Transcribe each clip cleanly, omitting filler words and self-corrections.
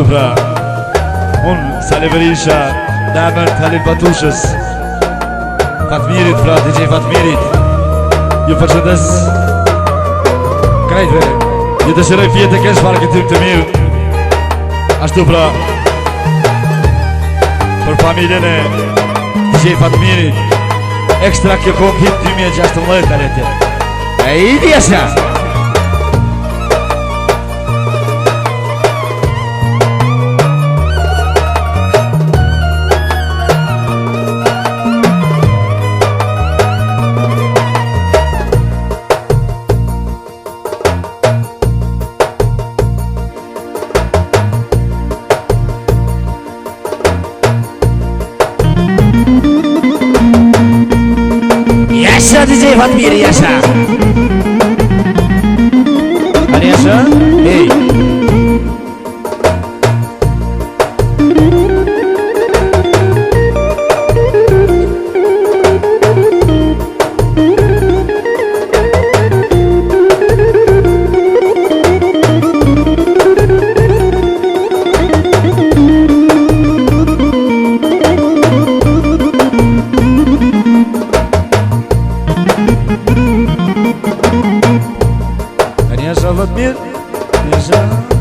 Ashtu pra, unë Sali Berisha, në emër të Halil Batushës, Fatmirit pra, DJ Fatmirit, ju përshëndes krejtve, ju dëshiroj fjetë e kesh parë këtë të mirë. Ashtu pra, për familjen e DJ Fatmirit, ekstra kjo kong hit 2016 të letë. E i djesha! Yaşa DJ Fatmir, yaşa. Hadi yaşa. Hey. Yaşa Fatmir, yaşa.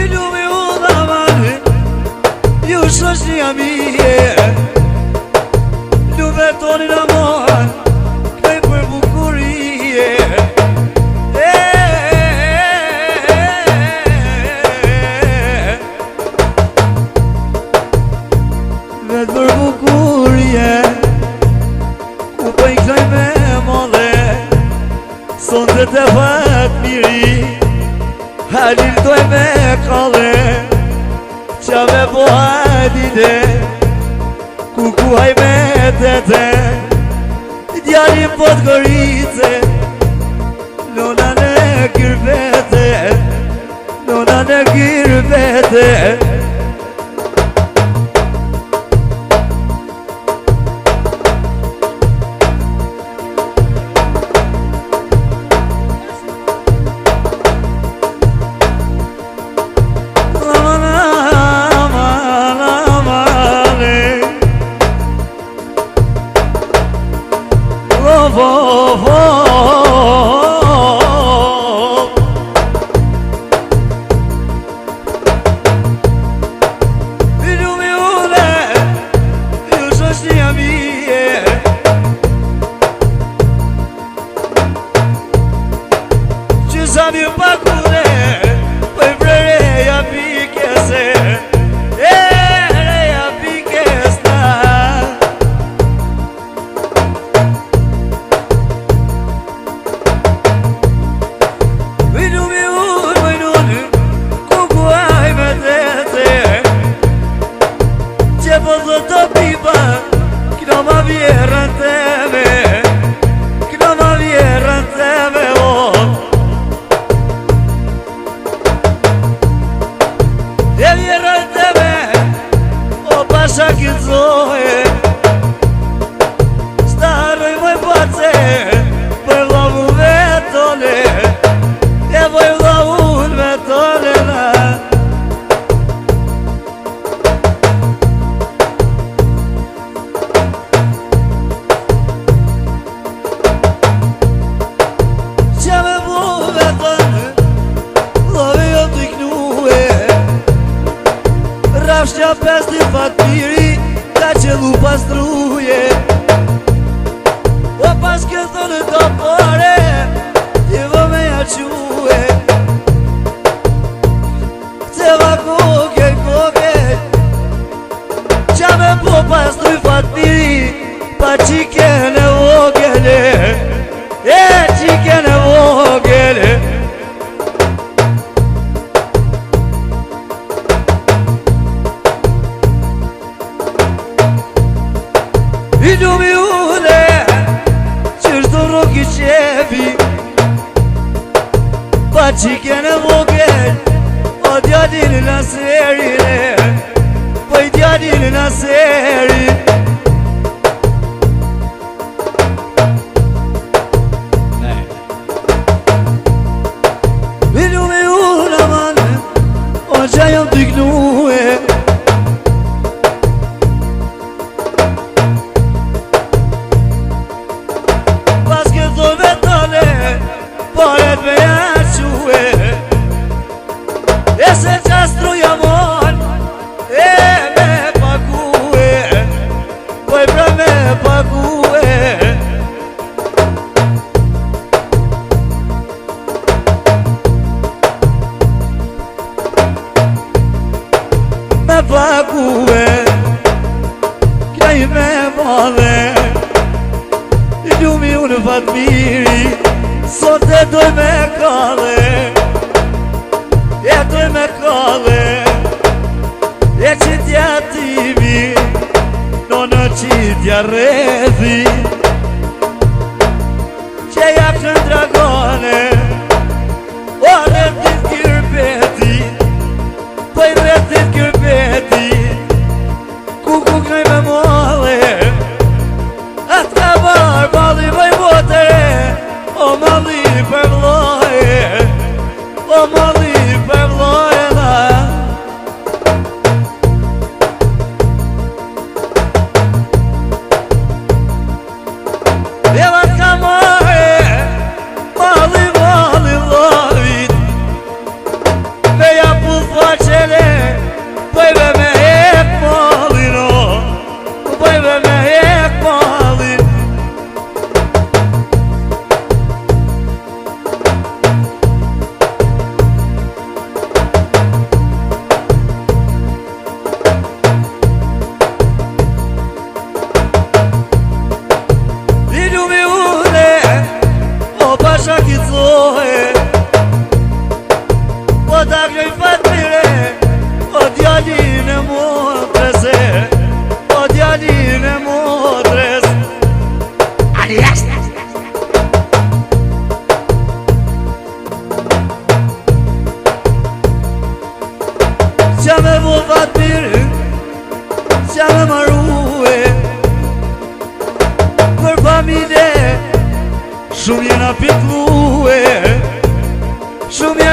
I lumi u dhamani Ju shoshnia mije Lume toni në mon Këj për bukurie Vetë për bukurie Ku për i këtoj me modhe Sonde të fatë miri Halil doj me kalle Qa me po hajtide Kuku haj me tete Djali po të gorice Nona në kirbete Nona në kirbete Zabir pakure Për vreja pikese Reja pikesna Vinu mi unë vajnuni Kuku aj me tete Që po dhe të pipa Kino ma vjerën teme Kino ma vjerën teme E vjerën teme O pasha kitzoje Staroj moj pace Për vlavu vetole E voj vlavun vetole na Qa me bu vetole Love jo t'i knue Rafshqa pes t'i fatmiri Ta qëllu pastruje O pas këto në të pare Ti vë me jaque Këtë va koke, koke Qa me po pastruj fatmiri Pa qike në vogele E qike në vogele I lumi ule Qështë do roki qefi Pa qike në vogel O djadin në serine Po i djadin në seri I lumi ule man O qa jam t'i knue Paret me jaque E se qastru jamon E me pakue Poj pra me pakue Me pakue Kaj me madhe I lumi unë fatmiri Sot e doj me kalle E doj me kalle E qitja timi Nono qitja redhi Që ja kën dragone O redhit kirbeti Po i redhit kirbeti Kuku këj me mole Atë ka bar bali bëj botere O mali për vloje O mali për vloje na qa me vo Fatmiri, qa me marue, për familje, shumë jena pitluë, shumë